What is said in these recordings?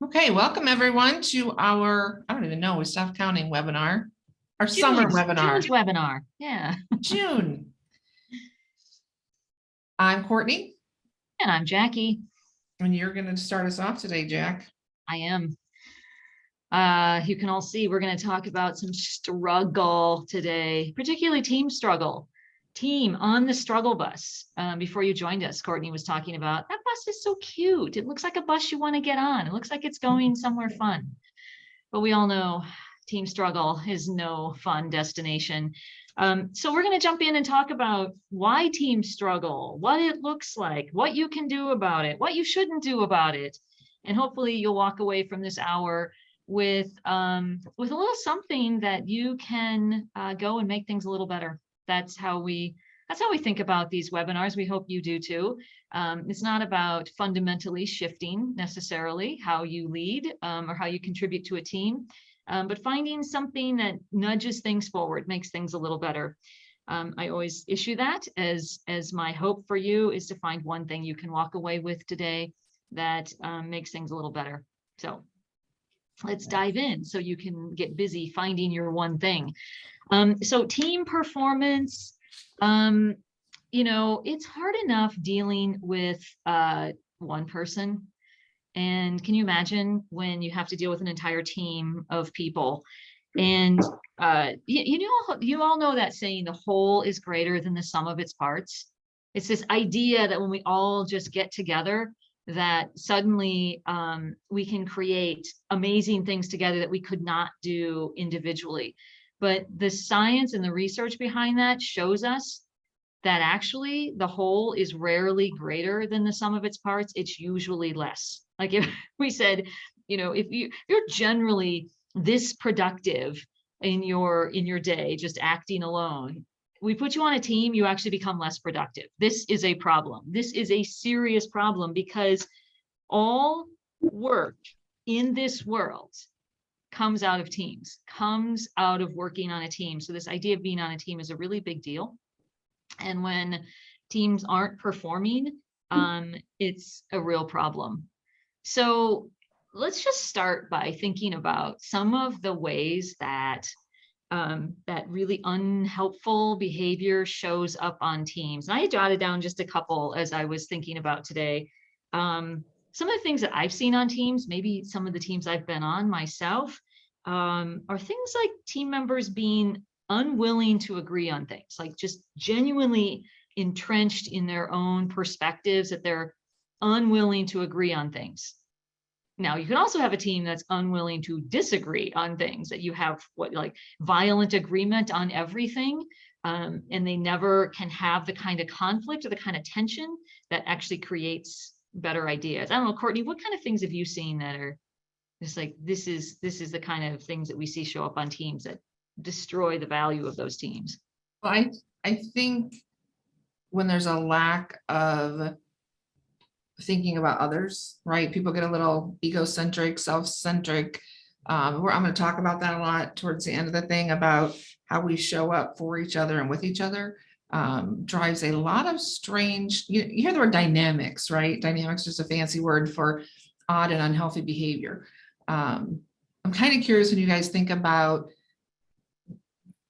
Okay, welcome everyone to our, I don't even know, we stopped counting webinar, our summer webinar, June's webinar. Yeah. June. I'm Courtney, And I'm Jackie. and you're going to start us off today, Jack. I am. You can all see we're going to talk about some struggle today, particularly team struggle. Team on the struggle bus. Before you joined us, Courtney was talking about that bus is so cute. It looks like a bus you want to get on. It looks like it's going somewhere fun. But we all know team struggle is no fun destination. So we're going to jump in and talk about why teams struggle, what it looks like, what you can do about it, what you shouldn't do about it. And hopefully you'll walk away from this hour with a little something that you can go and make things a little better. That's how we think about these webinars. We hope you do too. It's not about fundamentally shifting necessarily how you lead or how you contribute to a team, but finding something that nudges things forward, makes things a little better. I always issue that as my hope for you is to find one thing you can walk away with today that makes things a little better. So let's dive in so you can get busy finding your one thing. So team performance, it's hard enough dealing with one person. And can you imagine when you have to deal with an entire team of people? And you all know that saying, the whole is greater than the sum of its parts. It's this idea that when we all just get together, that suddenly we can create amazing things together that we could not do individually. But the science and the research behind that shows us that actually the whole is rarely greater than the sum of its parts. It's usually less. Like if we said, if you're generally this productive in your day, just acting alone, we put you on a team, you actually become less productive. This is a problem. This is a serious problem because all work in this world comes out of teams, comes out of working on a team. So this idea of being on a team is a really big deal. And when teams aren't performing, it's a real problem. So let's just start by thinking about some of the ways that that really unhelpful behavior shows up on teams. And I jotted down just a couple as I was thinking about today. Some of the things that I've seen on teams, maybe some of the teams I've been on myself, are things like team members being unwilling to agree on things, like just genuinely entrenched in their own perspectives, that they're unwilling to agree on things. Now, you can also have a team that's unwilling to disagree on things, that you have like violent agreement on everything, and they never can have the kind of conflict or the kind of tension that actually creates better ideas. I don't know, Courtney, what kind of things have you seen that are just like, this is the kind of things that we see show up on teams that destroy the value of those teams? Well, I think when there's a lack of thinking about others, right? People get a little egocentric, self-centric. I'm going to talk about that a lot towards the end of the thing about how we show up for each other and with each other. Drives a lot of strange, you hear the word dynamics, right? Dynamics is just a fancy word for odd and unhealthy behavior. I'm kind of curious when you guys think about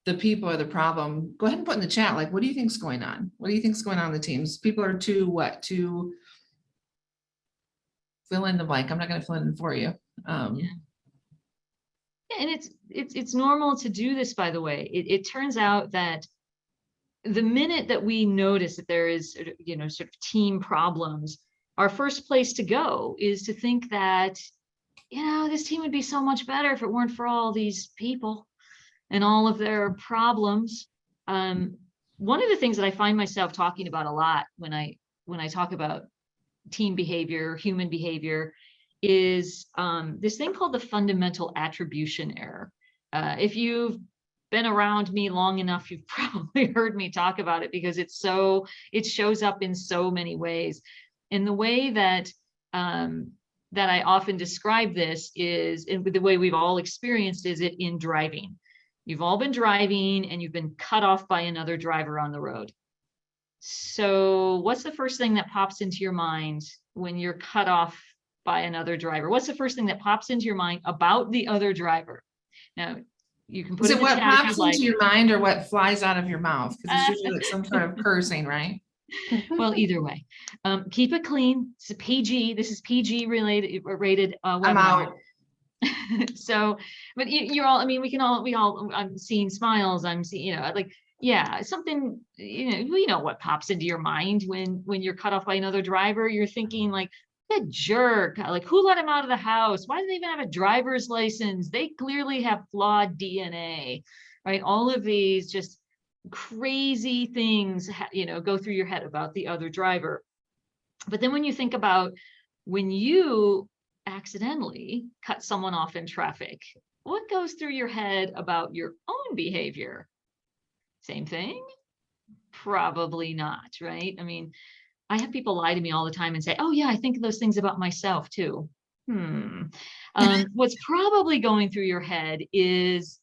the people or the problem. Go ahead and put in the chat, like, what do you think's going on? What do you think's going on in the teams? People are too fill in the blank. I'm not going to fill it in for you. Yeah, and it's normal to do this, by the way. It turns out that the minute that we notice that there is, sort of team problems, our first place to go is to think that, this team would be so much better if it weren't for all these people and all of their problems. One of the things that I find myself talking about a lot when I talk about team behavior, human behavior, is this thing called the fundamental attribution error. If you've been around me long enough, you've probably heard me talk about it because it shows up in so many ways. And the way that I often describe this is, and the way we've all experienced, is it in driving. You've all been driving and you've been cut off by another driver on the road. So what's the first thing that pops into your mind when you're cut off by another driver? What's the first thing that pops into your mind about the other driver? Now, you can put Is it it in the what chat if pops you'd like. into your mind or what flies out of your mouth? Because it's usually like some sort of cursing, right? Well, either way, keep it clean. It's a PG. This is PG related rated I'm webinar. out. So, but you're all, I mean, we all, I'm seeing smiles. I'm seeing, like, yeah, something, we know what pops into your mind when you're cut off by another driver. You're thinking like, that jerk, like who let him out of the house? Why do they even have a driver's license? They clearly have flawed DNA, right? All of these just crazy things, go through your head about the other driver. But then when you think about when you accidentally cut someone off in traffic, what goes through your head about your own behavior? Same thing? Probably not, right? I mean, I have people lie to me all the time and say, oh yeah, I think those things about myself too. What's probably going through your head is,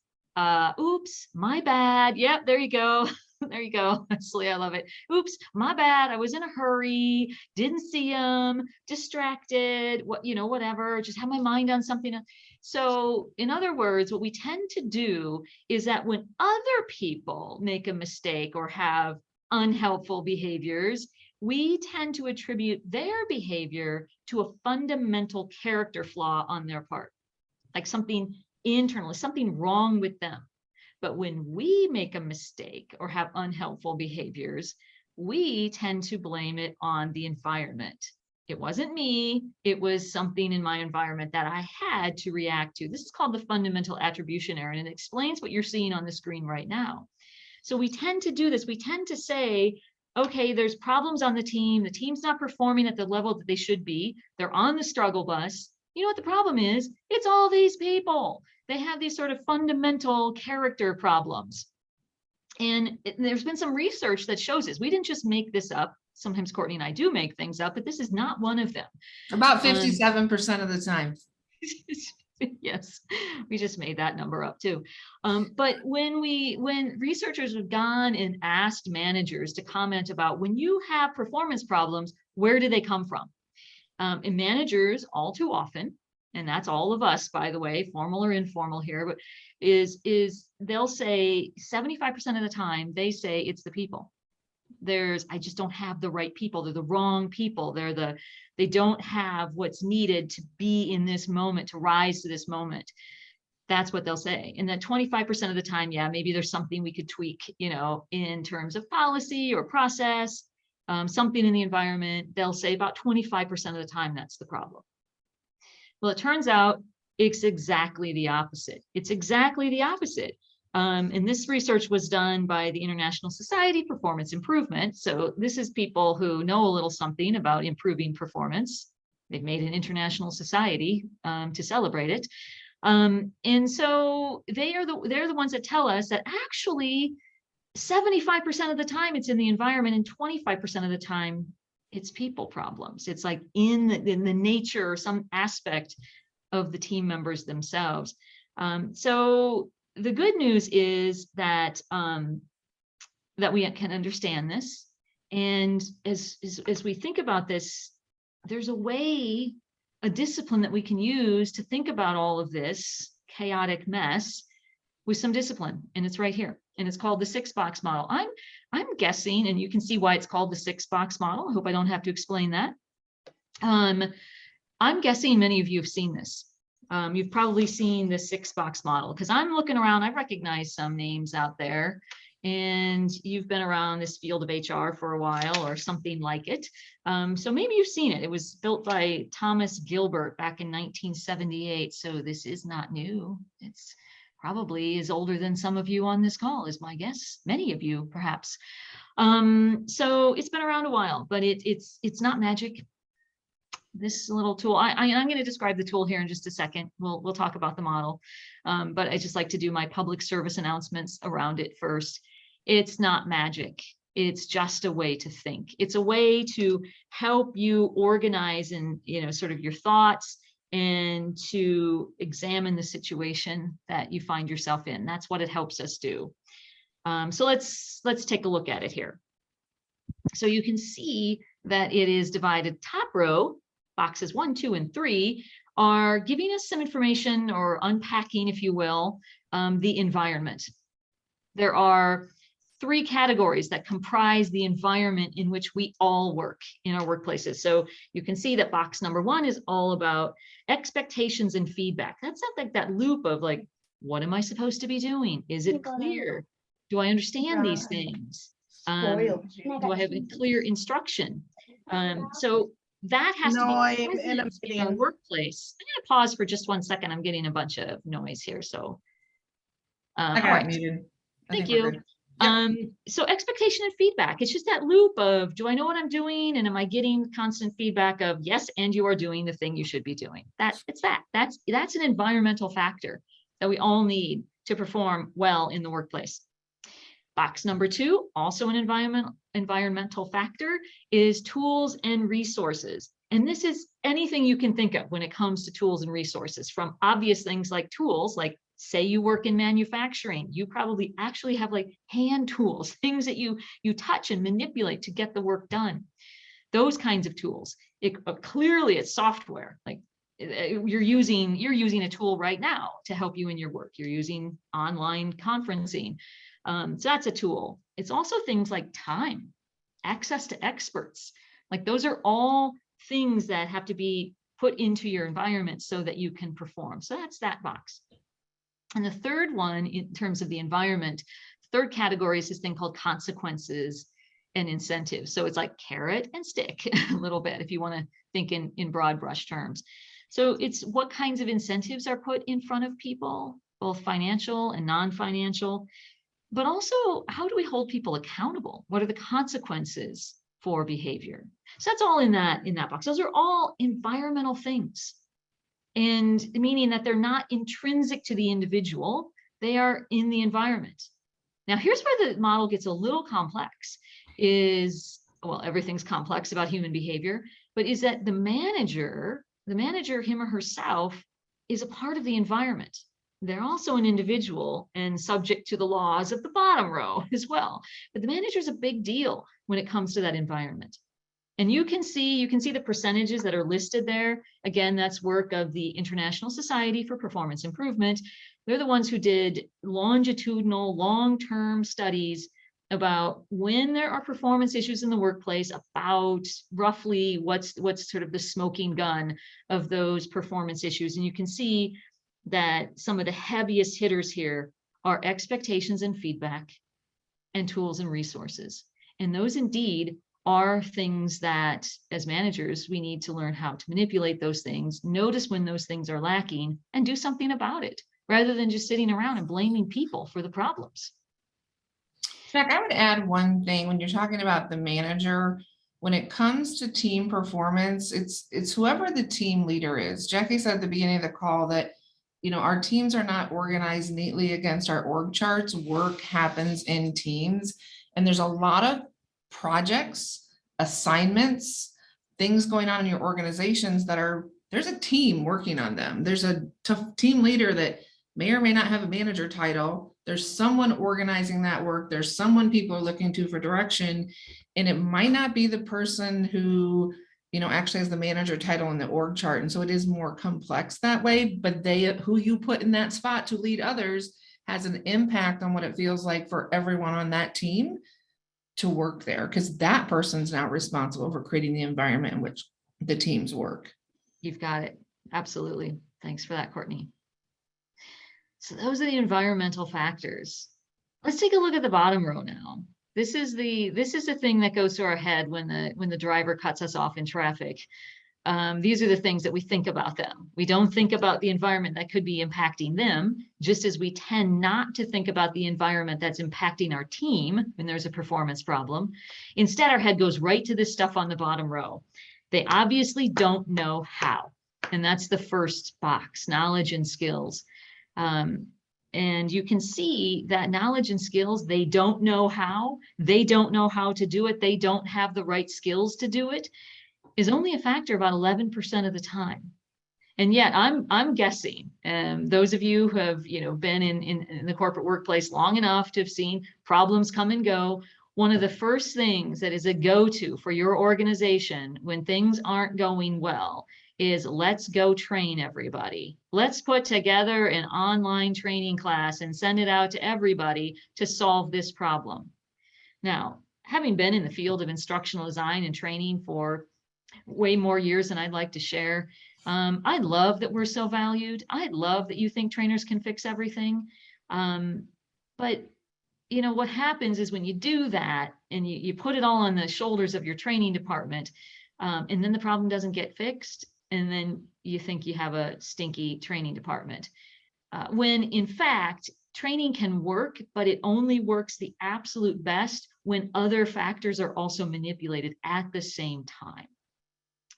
oops, my bad. Yep, there you go. There you go. Actually, I love it. Oops, my bad. I was in a hurry, didn't see him, distracted, whatever, just had my mind on something. So in other words, what we tend to do is that when other people make a mistake or have unhelpful behaviors, we tend to attribute their behavior to a fundamental character flaw on their part, like something internal, something wrong with them. But when we make a mistake or have unhelpful behaviors, we tend to blame it on the environment. It wasn't me, it was something in my environment that I had to react to. This is called the fundamental attribution error, and it explains what you're seeing on the screen right now. So we tend to do this. We tend to say, okay, there's problems on the team's not performing at the level that they should be. They're on the struggle bus. You know what the problem is? It's all these people. They have these sort of fundamental character problems. And there's been some research that shows this. We didn't just make this up. Sometimes Courtney and I do make things up, but this is not one of them. About 57% of the time. Yes, we just made that number up too. But when researchers have gone and asked managers to comment about when you have performance problems, where do they come from? And managers all too often, and that's all of us, by the way, formal or informal here, but is they'll say 75% of the time, they say it's the people. I just don't have the right people. They're the wrong people. They don't have what's needed to be in this moment, to rise to this moment. That's what they'll say. And then 25% of the time, yeah, maybe there's something we could tweak, in terms of policy or process, something in the environment. They'll say about 25% of the time, that's the problem. Well, it turns out it's exactly the opposite. It's exactly the opposite. And this research was done by the International Society for Performance Improvement. So this is people who know a little something about improving performance. They've made an international society to celebrate it. And so they're the ones that tell us that actually 75% of the time it's in the environment and 25% of the time it's people problems. It's like in the nature or some aspect of the team members themselves. So the good news is that that we can understand this, and as we think about this, there's a discipline that we can use to think about all of this chaotic mess with some discipline, and it's right here, and it's called the 6-box model. I'm guessing, and you can see why it's called the 6-box model. I hope I don't have to explain that. I'm guessing many of you have seen this. You've probably seen the 6-box model, because I'm looking around, I recognize some names out there, and you've been around this field of HR for a while or something like it. So maybe you've seen it. It was built by Thomas Gilbert back in 1978. So this is not new. It's probably is older than some of you on this call, is my guess. Many of you, perhaps. So it's been around a while, but it's not magic. This little tool, I'm going to describe the tool here in just a second. We'll talk about the model, but I just like to do my public service announcements around it first. It's not magic. It's just a way to think. It's a way to help you organize and, sort of your thoughts, and to examine the situation that you find yourself in. That's what it helps us do. So let's take a look at it here. So you can see that it is divided. Top row boxes 1, 2, and 3 are giving us some information or unpacking, if you will, the environment. There are 3 categories that comprise the environment in which we all work in our workplaces. So you can see that box number 1 is all about expectations and feedback. That's not like that loop of like, what am I supposed to be doing? Is it clear? Do I understand these things? Do I have a clear instruction? So that has to be present in our workplace. I'm going to pause for just 1 second. I'm getting a bunch of noise here. So, I all got right. muted. Thank you. So expectation and feedback, it's just that loop of, do I know what I'm doing? And am I getting constant feedback of yes, and you are doing the thing you should be doing? That's an environmental factor that we all need to perform well in the workplace. Box number 2, also an environmental factor, is tools and resources. And this is anything you can think of when it comes to tools and resources, from obvious things like tools, like say you work in manufacturing, you probably actually have like hand tools, things that you touch and manipulate to get the work done. Those kinds of tools. Clearly it's software. Like you're using a tool right now to help you in your work. You're using online conferencing. So that's a tool. It's also things like time, access to experts. Like those are all things that have to be put into your environment so that you can perform. So that's that box. And the third one, in terms of the environment, third category is this thing called consequences and incentives. So it's like carrot and stick a little bit, if you want to think in broad brush terms. So it's what kinds of incentives are put in front of people, both financial and non-financial, but also how do we hold people accountable? What are the consequences for behavior? So that's all in that box. Those are all environmental things. And meaning that they're not intrinsic to the individual, they are in the environment. Now, here's where the model gets a little complex well, everything's complex about human behavior, but is that the manager, him or herself, is a part of the environment. They're also an individual and subject to the laws of the bottom row as well. But the manager is a big deal when it comes to that environment. And you can see the percentages that are listed there. Again, that's work of the International Society for Performance Improvement. They're the ones who did longitudinal, long-term studies about when there are performance issues in the workplace, about roughly what's sort of the smoking gun of those performance issues. And you can see that some of the heaviest hitters here are expectations and feedback and tools and resources. And those indeed are things that as managers, we need to learn how to manipulate those things, notice when those things are lacking, and do something about it, rather than just sitting around and blaming people for the problems. Jack, I would add one thing when you're talking about the manager. When it comes to team performance, it's whoever the team leader is. Jackie said at the beginning of the call that, our teams are not organized neatly against our org charts. Work happens in teams, and there's a lot of projects, assignments, things going on in your organizations there's a team working on them. There's a team leader that may or may not have a manager title. There's someone organizing that work. There's someone people are looking to for direction, and it might not be the person who actually has the manager title in the org chart. And so it is more complex that way, but who you put in that spot to lead others has an impact on what it feels like for everyone on that team to work there, because that person's now responsible for creating the environment in which the teams work. You've got it. Absolutely. Thanks for that, Courtney. So those are the environmental factors. Let's take a look at the bottom row now. This is the thing that goes through our head when the driver cuts us off in traffic. These are the things that we think about them. We don't think about the environment that could be impacting them, just as we tend not to think about the environment that's impacting our team when there's a performance problem. Instead, our head goes right to this stuff on the bottom row. They obviously don't know how. And that's the first box, knowledge and skills. And you can see that knowledge and skills, they don't know how to do it. They don't have the right skills to do it, is only a factor about 11% of the time. And yet I'm guessing, those of you who have been in the corporate workplace long enough to have seen problems come and go, one of the first things that is a go-to for your organization when things aren't going well is let's go train everybody. Let's put together an online training class and send it out to everybody to solve this problem. Now, having been in the field of instructional design and training for way more years than I'd like to share, I love that we're so valued. I love that you think trainers can fix everything. But you know, what happens is when you do that and you put it all on the shoulders of your training department, and then the problem doesn't get fixed, and then you think you have a stinky training department. When in fact, training can work, but it only works the absolute best when other factors are also manipulated at the same time.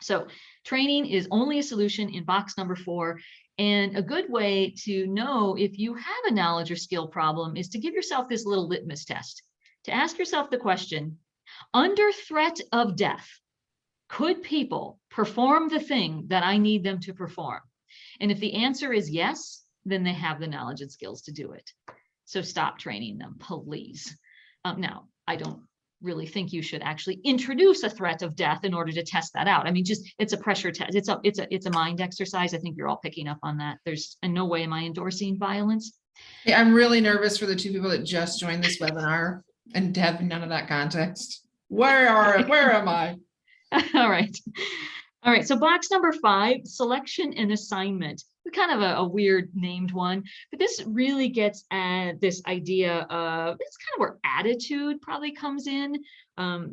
So training is only a solution in box number 4. And a good way to know if you have a knowledge or skill problem is to give yourself this little litmus test, to ask yourself the question, under threat of death, could people perform the thing that I need them to perform? And if the answer is yes, then they have the knowledge and skills to do it. So stop training them, please. Now, I don't really think you should actually introduce a threat of death in order to test that out. I mean, just it's a pressure test. It's a mind exercise. I think you're all picking up on that. There's in no way am I endorsing violence. Hey, I'm really nervous for the 2 people that just joined this webinar and have none of that context. Where am I? All right. All right. So box number 5, selection and assignment. Kind of a weird named one, but this really gets at this idea of, it's kind of where attitude probably comes in.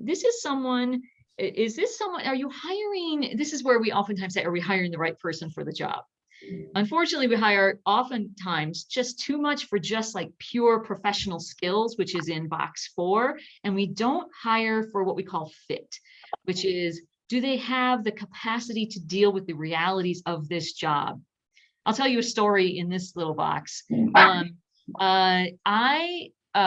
Is this someone, are you hiring? This is where we oftentimes say, are we hiring the right person for the job? Unfortunately, we hire oftentimes just too much for just like pure professional skills, which is in box 4. And we don't hire for what we call fit, which is, do they have the capacity to deal with the realities of this job? I'll tell you a story in this little box. I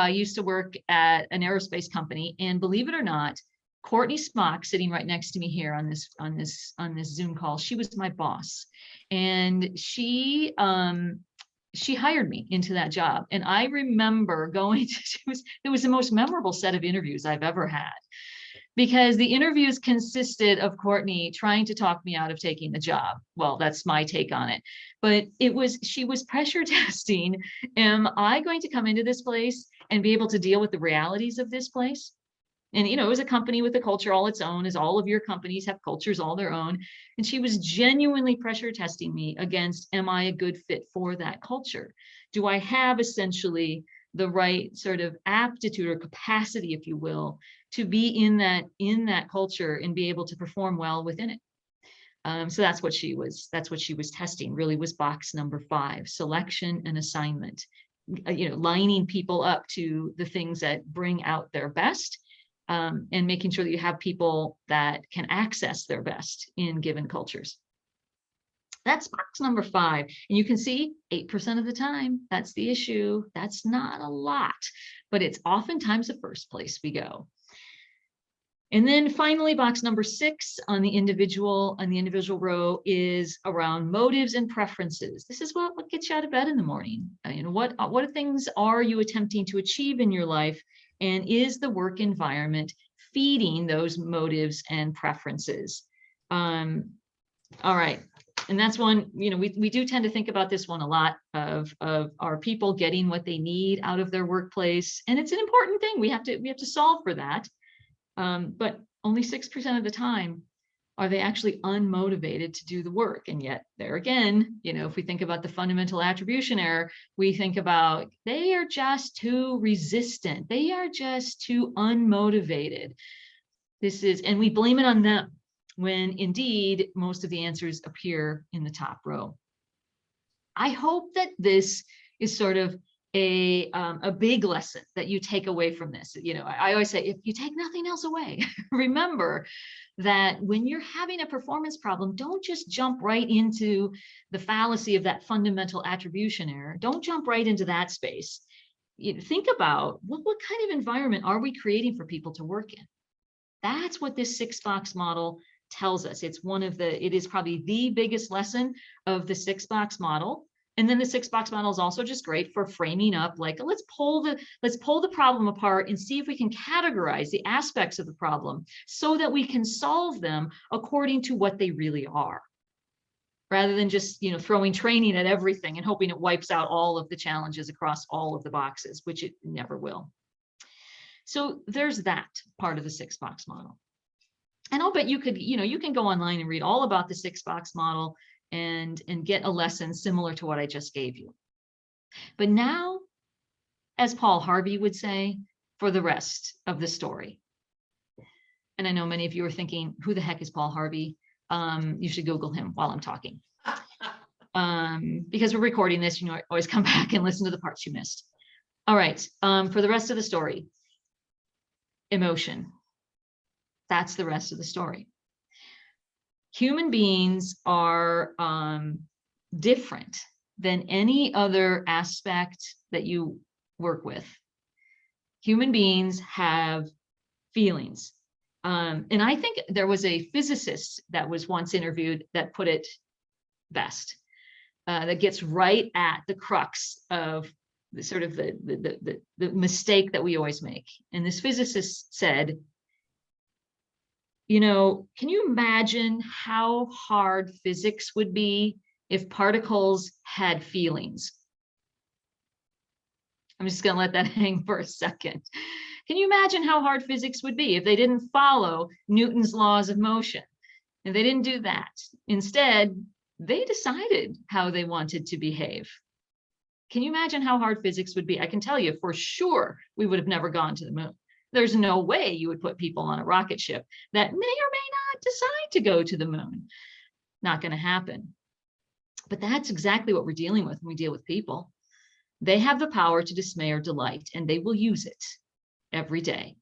used to work at an aerospace company, and believe it or not, Courtney Smock, sitting right next to me here on this Zoom call, she was my boss, and she hired me into that job. And I remember going to, it was the most memorable set of interviews I've ever had, because the interviews consisted of Courtney trying to talk me out of taking the job. Well, that's my take on it. But she was pressure testing. Am I going to come into this place and be able to deal with the realities of this place? And, you know, it was a company with a culture all its own, as all of your companies have cultures all their own. And she was genuinely pressure testing me against, am I a good fit for that culture? Do I have essentially the right sort of aptitude or capacity, if you will, to be in that culture and be able to perform well within it? So that's what she was testing, really, was box number 5, selection and assignment. You know, lining people up to the things that bring out their best, and making sure that you have people that can access their best in given cultures. That's box number 5. And you can see 8% of the time, that's the issue. That's not a lot, but it's oftentimes the first place we go. And then finally, box number 6 on the individual row is around motives and preferences. This is what gets you out of bed in the morning. You know, what things are you attempting to achieve in your life? And is the work environment feeding those motives and preferences? All right. And that's one, you know, we do tend to think about this one a lot, of our people getting what they need out of their workplace. And it's an important thing. We have to solve for that. But only 6% of the time are they actually unmotivated to do the work. And yet there again, you know, if we think about the fundamental attribution error, we think about they are just too resistant. They are just too unmotivated. And we blame it on them, when indeed most of the answers appear in the top row. I hope that this is sort of a big lesson that you take away from this. You know, I always say, if you take nothing else away, remember that when you're having a performance problem, don't just jump right into the fallacy of that fundamental attribution error. Don't jump right into that space. You think about what kind of environment are we creating for people to work in? That's what this 6-box model tells us. It is probably the biggest lesson of the 6-box model. And then the 6-box model is also just great for framing up, like, let's pull the problem apart and see if we can categorize the aspects of the problem so that we can solve them according to what they really are, rather than just, throwing training at everything and hoping it wipes out all of the challenges across all of the boxes, which it never will. So there's that part of the 6-box model. And I'll bet you could, you can go online and read all about the 6-box model and get a lesson similar to what I just gave you. But now, as Paul Harvey would say, for the rest of the story. And I know many of you are thinking, who the heck is Paul Harvey? You should Google him while I'm talking. Because we're recording this, always come back and listen to the parts you missed. All right, for the rest of the story, emotion. That's the rest of the story. Human beings are different than any other aspect that you work with. Human beings have feelings. And I think there was a physicist that was once interviewed that put it best, that gets right at the crux of the sort of the mistake that we always make. And this physicist said, can you imagine how hard physics would be if particles had feelings? I'm just going to let that hang for a second. Can you imagine how hard physics would be if they didn't follow Newton's laws of motion? And they didn't do that. Instead, they decided how they wanted to behave. Can you imagine how hard physics would be? I can tell you for sure we would have never gone to the moon. There's no way you would put people on a rocket ship that may or may not decide to go to the moon. Not going to happen. But that's exactly what we're dealing with when we deal with people. They have the power to dismay or delight, and they will use it every day.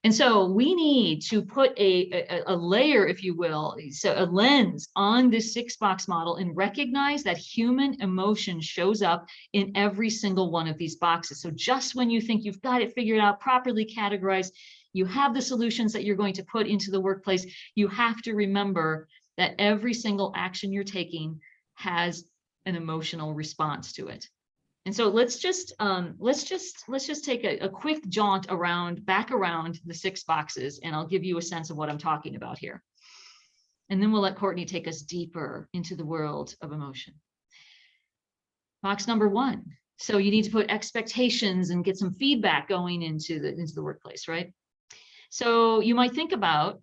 And so we need to put a layer, if you will, so a lens on this 6-box model and recognize that human emotion shows up in every single one of these boxes. So just when you think you've got it figured out, properly categorized, you have the solutions that you're going to put into the workplace, you have to remember that every single action you're taking has an emotional response to it. And so let's just take a quick jaunt back around the 6 boxes, and I'll give you a sense of what I'm talking about here. And then we'll let Courtney take us deeper into the world of emotion. Box number 1. So you need to put expectations and get some feedback going into the workplace, right? So you might think about,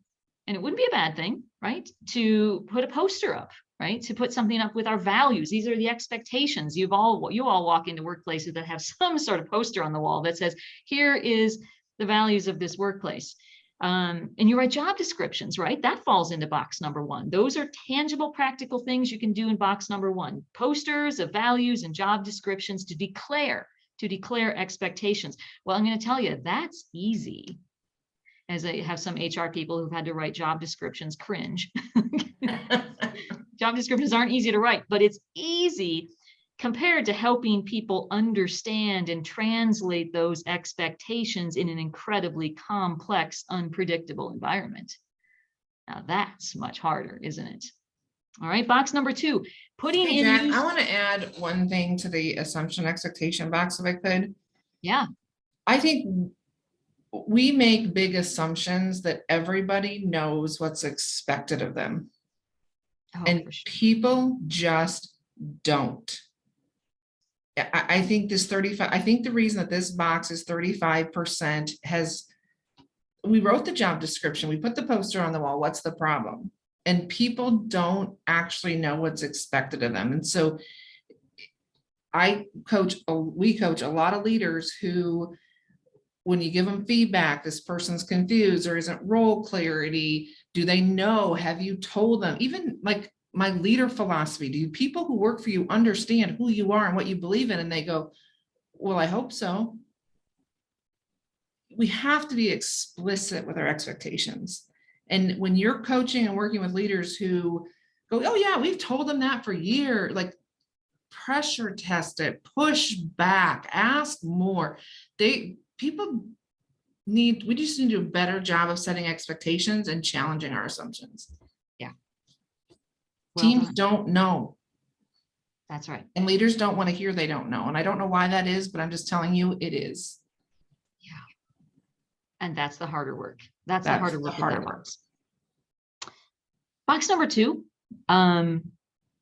and it wouldn't be a bad thing, right, to put a poster up. Right? To put something up with our values. These are the expectations. You all walk into workplaces that have some sort of poster on the wall that says, here is the values of this workplace. And you write job descriptions, right? That falls into box number 1. Those are tangible, practical things you can do in box number 1. Posters of values and job descriptions to declare expectations. Well, I'm going to tell you, that's easy. As I have some HR people who've had to write job descriptions cringe. Job descriptions aren't easy to write, but it's easy compared to helping people understand and translate those expectations in an incredibly complex, unpredictable environment. Now that's much harder, isn't it? All right, box number 2, putting Hey, in. Jen, I want to add one thing to the assumption expectation box if I could. Yeah. I think we make big assumptions that everybody knows what's expected of them. Oh, And for sure. people just don't. I think this 35, I think the reason that this box is 35% we wrote the job description, we put the poster on the wall, what's the problem? And people don't actually know what's expected of them. And so we coach a lot of leaders who, when you give them feedback, this person's confused or isn't role clarity, do they know, have you told them, even like my leader philosophy, do people who work for you understand who you are and what you believe in? And they go, well, I hope so. We have to be explicit with our expectations. And when you're coaching and working with leaders who go, oh yeah, we've told them that for years, like pressure test it, push back, ask more. We just need to do a better job of setting expectations and challenging our assumptions. Yeah. Well Teams done. don't know. That's right. And leaders don't want to hear they don't know. And I don't know why that is, but I'm just telling you it is. Yeah. And that's the harder work. That's the That's harder the work. harder work. Box number 2,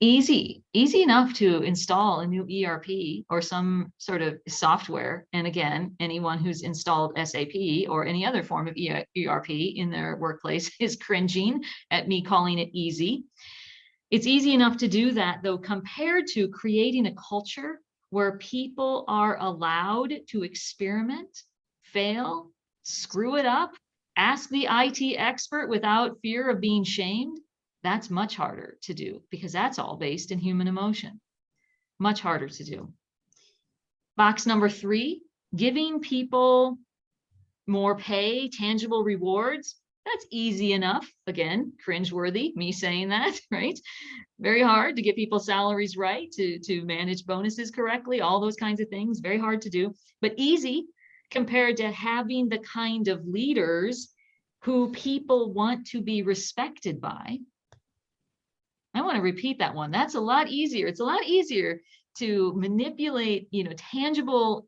easy enough to install a new ERP or some sort of software. And again, anyone who's installed SAP or any other form of ERP in their workplace is cringing at me calling it easy. It's easy enough to do that, though, compared to creating a culture where people are allowed to experiment, fail, screw it up, ask the IT expert without fear of being shamed. That's much harder to do because that's all based in human emotion. Much harder to do. Box number 3, giving people more pay, tangible rewards. That's easy enough. Again, cringeworthy, me saying that, right? Very hard to get people's salaries right, to manage bonuses correctly, all those kinds of things, very hard to do, but easy compared to having the kind of leaders who people want to be respected by. I want to repeat that one. That's a lot easier. It's a lot easier to manipulate, tangible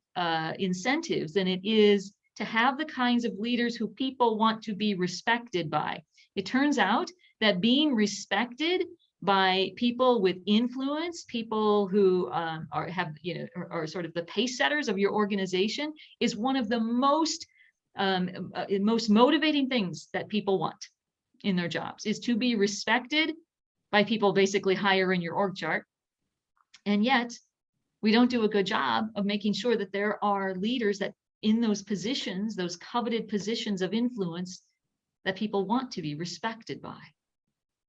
incentives than it is to have the kinds of leaders who people want to be respected by. It turns out that being respected by people with influence, people who are sort of the pace setters of your organization, is one of the most motivating things that people want in their jobs, is to be respected by people basically higher in your org chart. And yet we don't do a good job of making sure that there are leaders that in those positions, those coveted positions of influence, that people want to be respected by.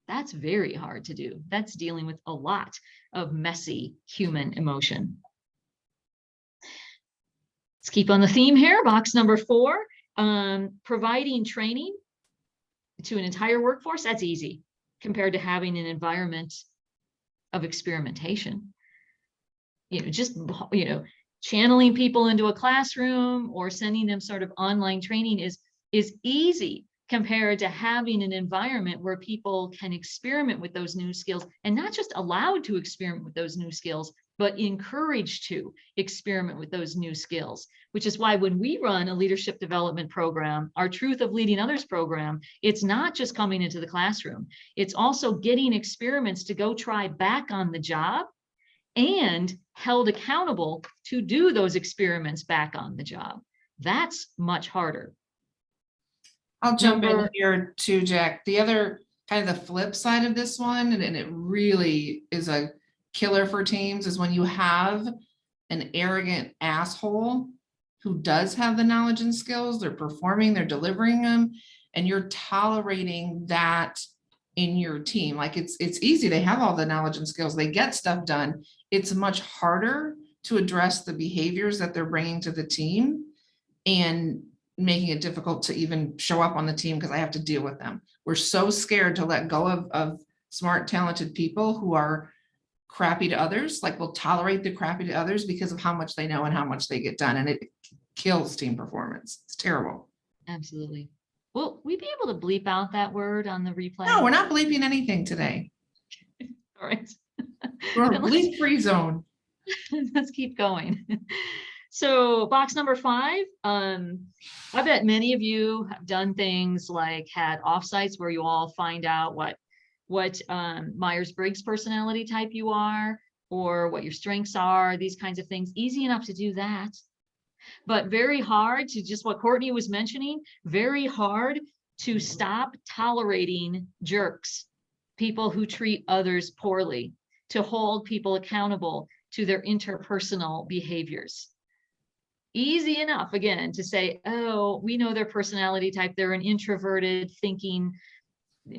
That's very hard to do. That's dealing with a lot of messy human emotion. Let's keep on the theme here. Box number 4, providing training to an entire workforce. That's easy compared to having an environment of experimentation. Channeling people into a classroom or sending them sort of online training is easy compared to having an environment where people can experiment with those new skills, and not just allowed to experiment with those new skills, but encouraged to experiment with those new skills, which is why when we run a leadership development program, our Truth of Leading Others program, it's not just coming into the classroom. It's also getting experiments to go try back on the job and held accountable to do those experiments back on the job. That's much harder. I'll jump in here too, Jack. The other kind of the flip side of this one, and it really is a killer for teams, is when you have an arrogant asshole who does have the knowledge and skills, they're performing, they're delivering them, and you're tolerating that in your team. Like it's easy. They have all the knowledge and skills. They get stuff done. It's much harder to address the behaviors that they're bringing to the team and making it difficult to even show up on the team because I have to deal with them. We're so scared to let go of smart, talented people who are crappy to others, like will tolerate the crappy to others because of how much they know and how much they get done. And it kills team performance. It's terrible. Absolutely. Will we be able to bleep out that word on the replay? No, we're not bleeping anything today. All right. We're a bleep-free zone. Let's keep going. So box number 5, I bet many of you have done things like had offsites where you all find out what Myers-Briggs personality type you are, or what your strengths are, these kinds of things. Easy enough to do that, but very hard to, just what Courtney was mentioning, very hard to stop tolerating jerks, people who treat others poorly, to hold people accountable to their interpersonal behaviors. Easy enough, again, to say, oh, we know their personality type. They're an introverted, thinking,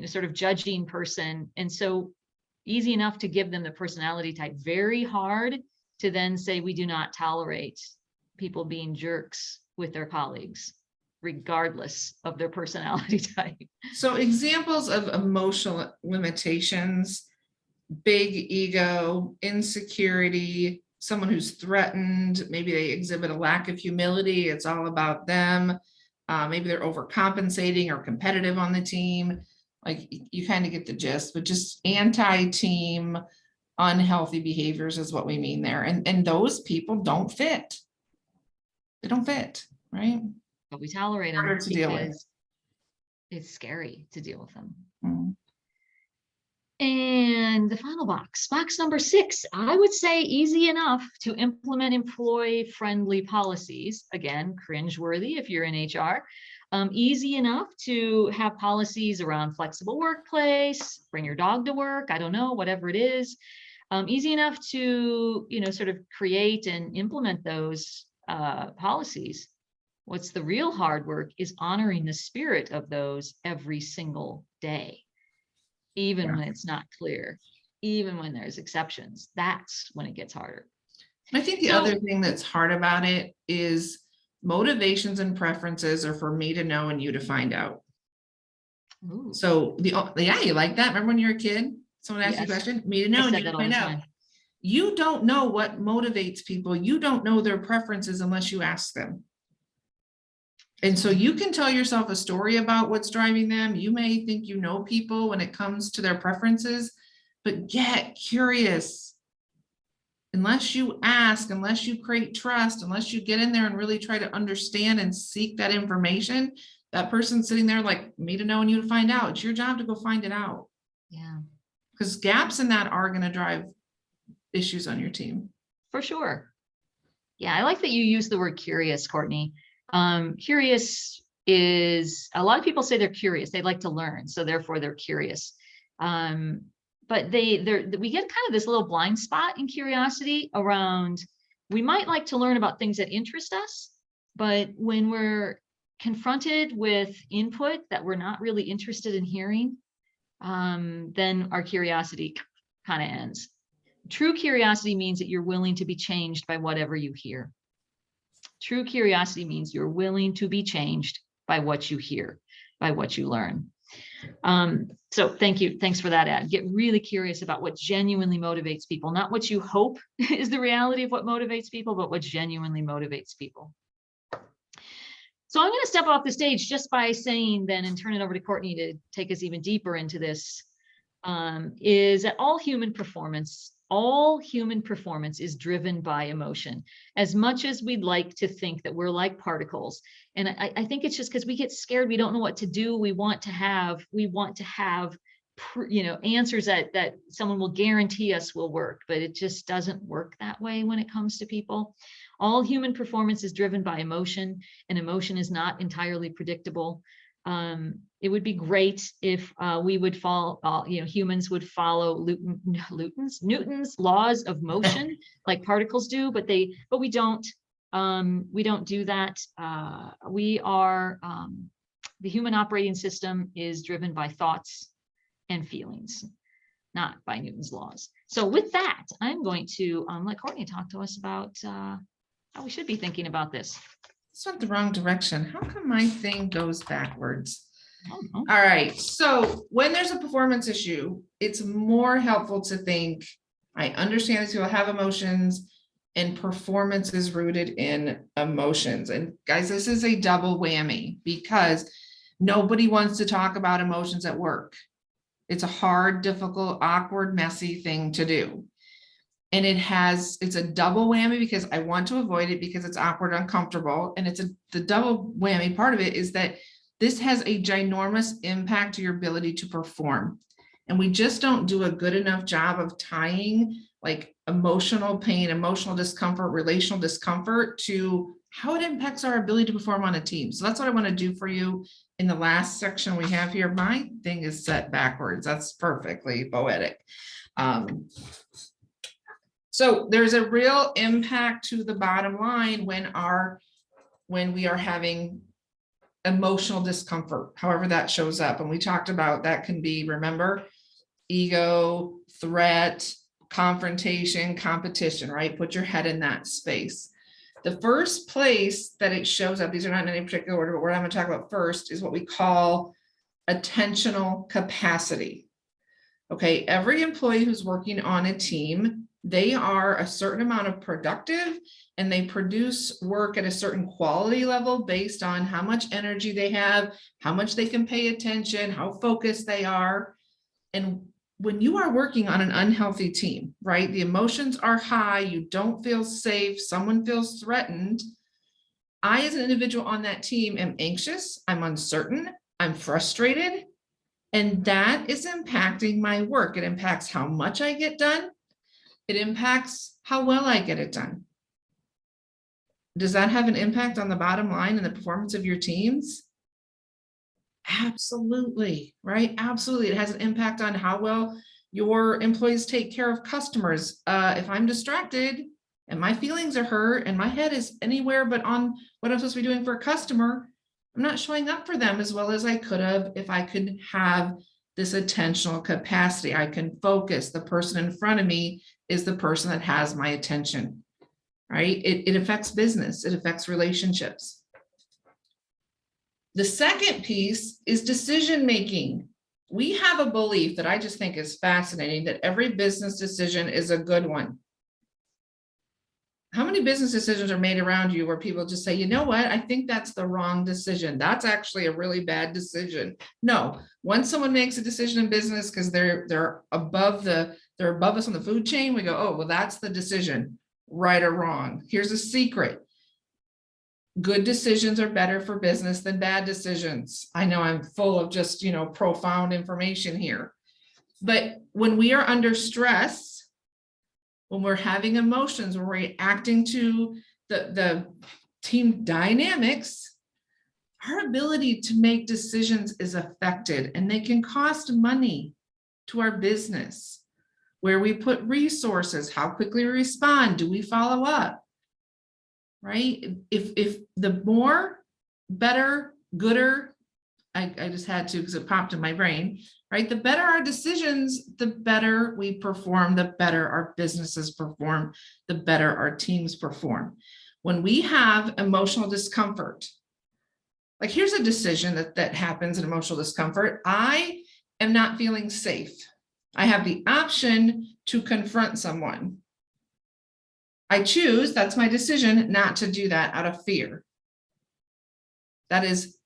sort of judging person. And so easy enough to give them the personality type. Very hard to then say we do not tolerate people being jerks with their colleagues, regardless of their personality type. So examples of emotional limitations: big ego, insecurity, someone who's threatened, maybe they exhibit a lack of humility, it's all about them. Maybe they're overcompensating or competitive on the team. Like you kind of get the gist, but just anti-team, unhealthy behaviors is what we mean there. And those people don't fit. They don't fit, right? But we tolerate them Harder to deal with. because it's scary to deal with them. Mm. And the final box number 6, I would say easy enough to implement employee-friendly policies. Again, cringeworthy if you're in HR. Easy enough to have policies around flexible workplace, bring your dog to work, I don't know, whatever it is. Easy enough to, sort of create and implement those policies. What's the real hard work is honoring the spirit of those every single day. Even when it's not clear, even when there's exceptions, that's when it gets harder. I think the other thing that's hard about it is motivations and preferences are for me to know and you to find out. Ooh. So yeah, you like that? Remember when you were a kid? Someone asked you a question, me to know and you to find out. You don't know what motivates people. You don't know their preferences unless you ask them. And so you can tell yourself a story about what's driving them. You may think you know people when it comes to their preferences, but get curious. Unless you ask, unless you create trust, unless you get in there and really try to understand and seek that information, that person sitting there like me to know and you to find out. It's your job to go find it out. Yeah. Because gaps in that are going to drive issues on your team. For sure. Yeah, I like that you use the word curious, Courtney. Curious is, a lot of people say they're curious. They like to learn, so therefore they're curious. But we get kind of this little blind spot in curiosity around, we might like to learn about things that interest us, but when we're confronted with input that we're not really interested in hearing, then our curiosity kind of ends. True curiosity means that you're willing to be changed by whatever you hear. True curiosity means you're willing to be changed by what you hear, by what you learn. So thank you. Thanks for that ad. Get really curious about what genuinely motivates people, not what you hope is the reality of what motivates people, but what genuinely motivates people. So I'm going to step off the stage just by saying then, and turn it over to Courtney to take us even deeper into this, is that all human performance is driven by emotion. As much as we'd like to think that we're like particles, and I think it's just because we get scared, we don't know what to do. We want to have answers that someone will guarantee us will work, but it just doesn't work that way when it comes to people. All human performance is driven by emotion, and emotion is not entirely predictable. It would be great if we would humans would follow Newton's laws of motion like particles do, but we don't. We don't do that. The human operating system is driven by thoughts and feelings, not by Newton's laws. So with that, I'm going to let Courtney talk to us about how we should be thinking about this. This went the wrong direction. How come my thing goes backwards? Oh. All right. So when there's a performance issue, it's more helpful to think, I understand that people have emotions and performance is rooted in emotions. And guys, this is a double whammy because nobody wants to talk about emotions at work. It's a hard, difficult, awkward, messy thing to do. And it's a double whammy because I want to avoid it because it's awkward, uncomfortable. And the double whammy part of it is that this has a ginormous impact to your ability to perform. And we just don't do a good enough job of tying like emotional pain, emotional discomfort, relational discomfort to how it impacts our ability to perform on a team. So that's what I want to do for you in the last section we have here. My thing is set backwards. That's perfectly poetic. So there's a real impact to the bottom line when we are having emotional discomfort, however that shows up. And we talked about that can be, remember, ego, threat, confrontation, competition, right? Put your head in that space. The first place that it shows up, these are not in any particular order, but what I'm going to talk about first is what we call attentional capacity. Okay, every employee who's working on a team, they are a certain amount of productive and they produce work at a certain quality level based on how much energy they have, how much they can pay attention, how focused they are. And when you are working on an unhealthy team, right? The emotions are high, you don't feel safe, someone feels threatened. I, as an individual on that team, am anxious, I'm uncertain, I'm frustrated, and that is impacting my work. It impacts how much I get done. It impacts how well I get it done. Does that have an impact on the bottom line and the performance of your teams? Absolutely, right? Absolutely. It has an impact on how well your employees take care of customers. If I'm distracted and my feelings are hurt and my head is anywhere but on what I'm supposed to be doing for a customer, I'm not showing up for them as well as I could have if I could have this attentional capacity. I can focus. The person in front of me is the person that has my attention, right? It affects business. It affects relationships. The second piece is decision-making. We have a belief that I just think is fascinating, that every business decision is a good one. How many business decisions are made around you where people just say, you know what, I think that's the wrong decision. That's actually a really bad decision. No, once someone makes a decision in business because they're above us on the food chain, we go, oh, well, that's the decision, right or wrong. Here's a secret. Good decisions are better for business than bad decisions. I know I'm full of just, profound information here. But when we are under stress, when we're having emotions, when we're reacting to the team dynamics, our ability to make decisions is affected, and they can cost money to our business. Where we put resources, how quickly we respond, do we follow up? Right? If the more, better, gooder, I just had to because it popped in my brain, right? The better our decisions, the better we perform, the better our businesses perform, the better our teams perform. When we have emotional discomfort, like here's a decision that happens in emotional discomfort. I am not feeling safe. I have the option to confront someone. I choose, that's my decision, not to do that out of fear. That is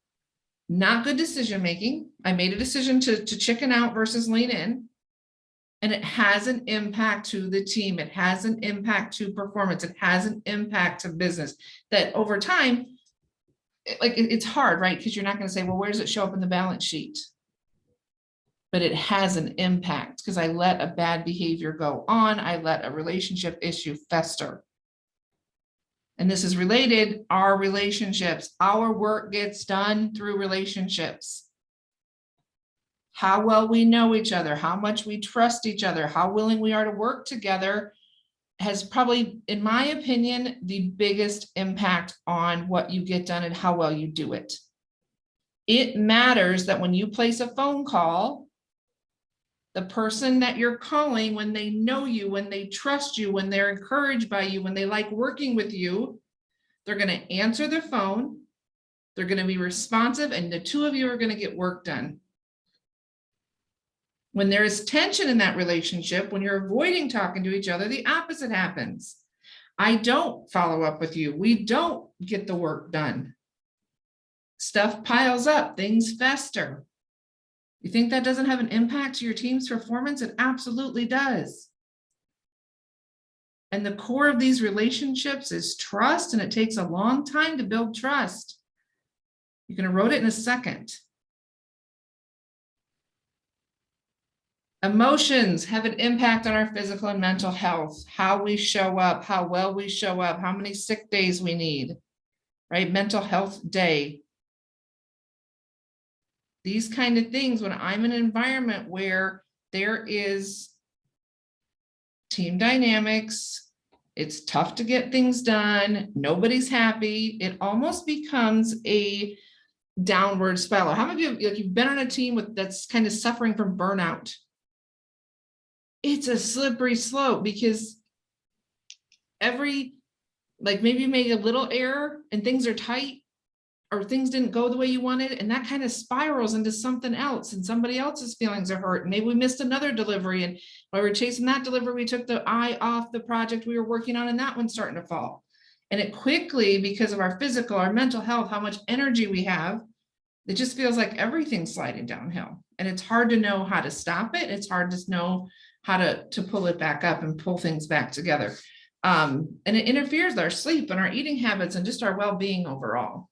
not good decision making. I made a decision to chicken out versus lean in. And it has an impact to the team. It has an impact to performance. It has an impact to business that over time, it's hard, right? Because you're not going to say, well, where does it show up in the balance sheet? But it has an impact because I let a bad behavior go on. I let a relationship issue fester. And this is related, our relationships, our work gets done through relationships. How well we know each other, how much we trust each other, how willing we are to work together has probably, in my opinion, the biggest impact on what you get done and how well you do it. It matters that when you place a phone call, the person that you're calling, when they know you, when they trust you, when they're encouraged by you, when they like working with you, they're going to answer their phone, they're going to be responsive, and the two of you are going to get work done. When there is tension in that relationship, when you're avoiding talking to each other, the opposite happens. I don't follow up with you. We don't get the work done. Stuff piles up, things fester. You think that doesn't have an impact to your team's performance? It absolutely does. And the core of these relationships is trust, and it takes a long time to build trust. You can erode it in a second. Emotions have an impact on our physical and mental health, how we show up, how well we show up, how many sick days we need, right? Mental health day. These kind of things, when I'm in an environment where there is team dynamics, it's tough to get things done, nobody's happy, it almost becomes a downward spiral. How many of you, you've been on a team that's kind of suffering from burnout? It's a slippery slope because maybe you made a little error and things are tight, or things didn't go the way you wanted, and that kind of spirals into something else, and somebody else's feelings are hurt. And maybe we missed another delivery, and while we were chasing that delivery, we took the eye off the project we were working on, and that one's starting to fall. And it quickly, because of our physical, our mental health, how much energy we have, It just feels like everything's sliding downhill, and it's hard to know how to stop it. It's hard to know how to pull it back up and pull things back together. And it interferes with our sleep and our eating habits and just our well-being overall.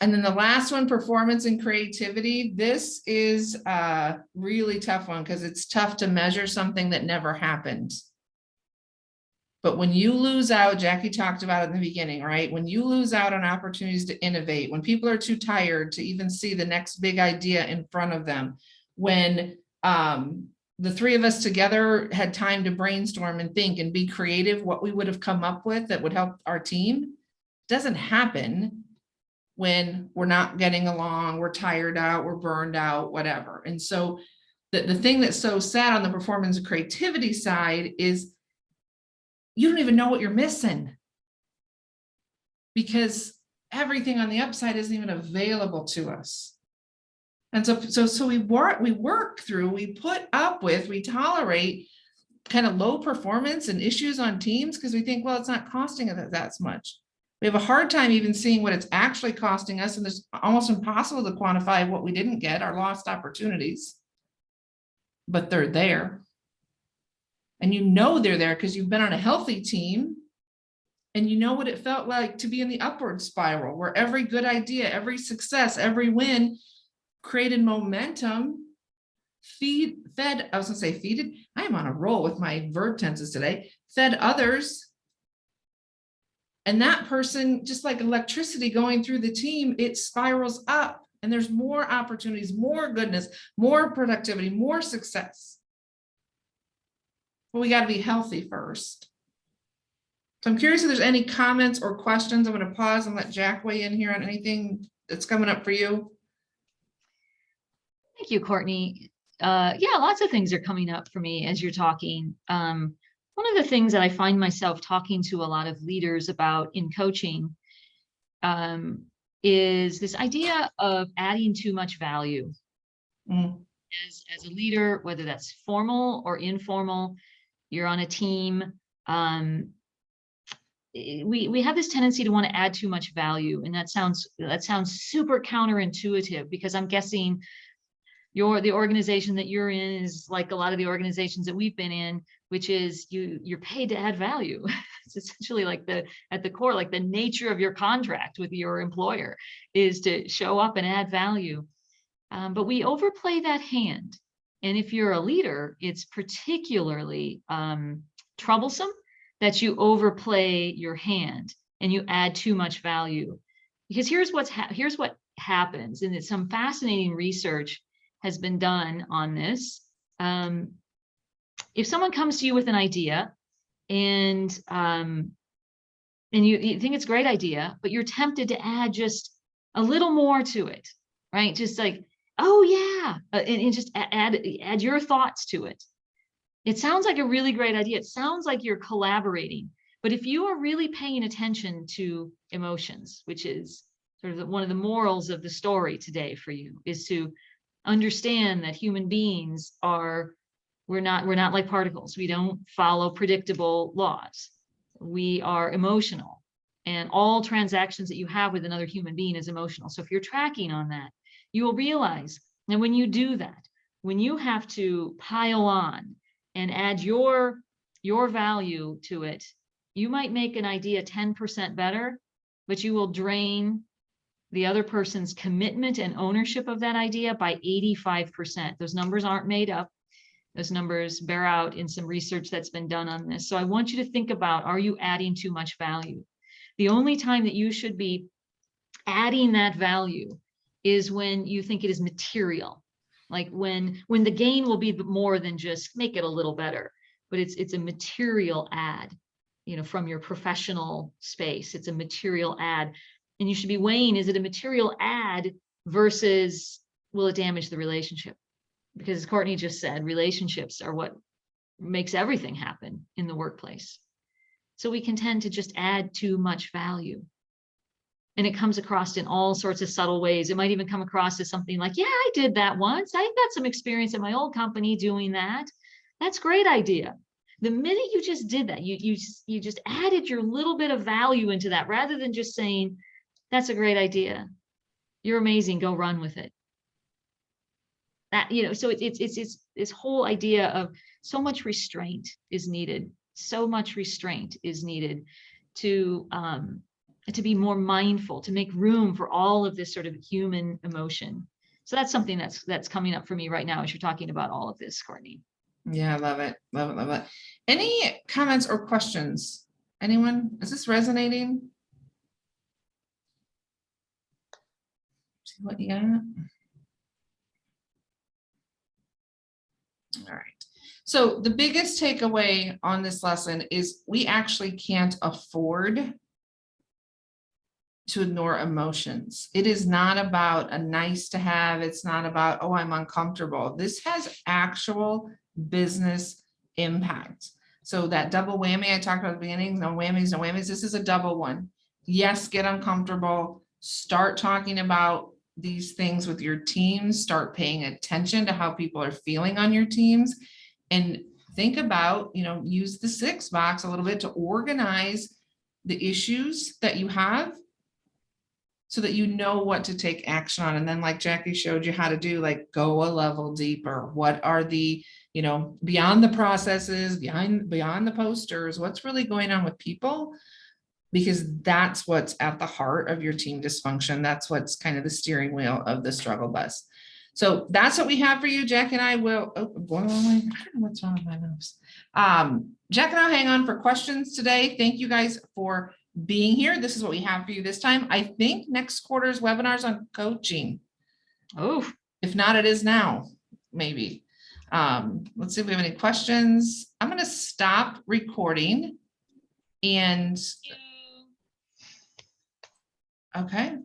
And then the last one, performance and creativity. This is a really tough one because it's tough to measure something that never happened. But when you lose out, Jackie talked about it in the beginning, right? When you lose out on opportunities to innovate, when people are too tired to even see the next big idea in front of them, when the three of us together had time to brainstorm and think and be creative, what we would have come up with that would help our team, doesn't happen when we're not getting along, we're tired out, we're burned out, whatever. And so the thing that's so sad on the performance and creativity side is you don't even know what you're missing, because everything on the upside isn't even available to us. And so we work through, we put up with, we tolerate kind of low performance and issues on teams because we think, well, it's not costing us that much. We have a hard time even seeing what it's actually costing us, and it's almost impossible to quantify what we didn't get, our lost opportunities, but they're there. And you know they're there because you've been on a healthy team and you know what it felt like to be in the upward spiral where every good idea, every success, every win created momentum, fed, I was gonna say feeded. I am on a roll with my verb tenses today, fed others. And that person, just like electricity going through the team, it spirals up and there's more opportunities, more goodness, more productivity, more success. But we got to be healthy first. So I'm curious if there's any comments or questions. I'm going to pause and let Jack weigh in here on anything that's coming up for you. Thank you, Courtney. Yeah, lots of things are coming up for me as you're talking. One of the things that I find myself talking to a lot of leaders about in coaching is this idea of adding too much value. As a leader, whether that's formal or informal, you're on a team. We have this tendency to want to add too much value, and that sounds super counterintuitive, because I'm guessing the organization that you're in is like a lot of the organizations that we've been in, which is you're paid to add value. It's essentially like at the core, like the nature of your contract with your employer is to show up and add value. But we overplay that hand. And if you're a leader, it's particularly troublesome that you overplay your hand and you add too much value. Because here's what happens, and it's some fascinating research has been done on this. If someone comes to you with an idea and you think it's a great idea, but you're tempted to add just a little more to it, right? Just like, oh yeah, and just add your thoughts to it. It sounds like a really great idea. It sounds like you're collaborating. But if you are really paying attention to emotions, which is sort of one of the morals of the story today for you, is to understand that human beings we're not like particles. We don't follow predictable laws. We are emotional, and all transactions that you have with another human being is emotional. So if you're tracking on that, you will realize that when you do that, when you have to pile on and add your value to it, you might make an idea 10% better, but you will drain the other person's commitment and ownership of that idea by 85%. Those numbers aren't made up. Those numbers bear out in some research that's been done on this. So I want you to think about, are you adding too much value? The only time that you should be adding that value is when you think it is material. Like when the gain will be more than just make it a little better, but it's a material add, from your professional space. It's a material add. And you should be weighing, is it a material add versus will it damage the relationship? Because as Courtney just said, relationships are what makes everything happen in the workplace. So we can tend to just add too much value. And it comes across in all sorts of subtle ways. It might even come across as something like, yeah, I did that once. I got some experience at my old company doing that. That's a great idea. The minute you just did that, you just added your little bit of value into that, rather than just saying, That's a great idea. You're amazing. Go run with it. That, so it's this whole idea of so much restraint is needed. So much restraint is needed to be more mindful, to make room for all of this sort of human emotion. So that's something that's coming up for me right now as you're talking about all of this, Courtney. Yeah, love it. Love it. Love it. Any comments or questions? Anyone? Is this resonating? See what you got? All right. So the biggest takeaway on this lesson is we actually can't afford to ignore emotions. It is not about a nice to have. It's not about, oh, I'm uncomfortable. This has actual business impact. So that double whammy I talked about at the beginning, no whammies, no whammies. This is a double one. Yes, get uncomfortable. Start talking about these things with your teams. Start paying attention to how people are feeling on your teams. And think about, use the 6 box a little bit to organize the issues that you have so that you know what to take action on. And then like Jackie showed you how to do, like go a level deeper. What are the, beyond the processes, beyond the posters, what's really going on with people? Because that's what's at the heart of your team dysfunction. That's what's kind of the steering wheel of the struggle bus. So that's what we have for you. Jack and I will, I don't know what's wrong with my nose. Jack and I'll hang on for questions today. Thank you guys for being here. This is what we have for you this time. I think next quarter's webinars on coaching. Oh, if not, it is now, maybe. Let's see if we have any questions. I'm going to stop recording and okay.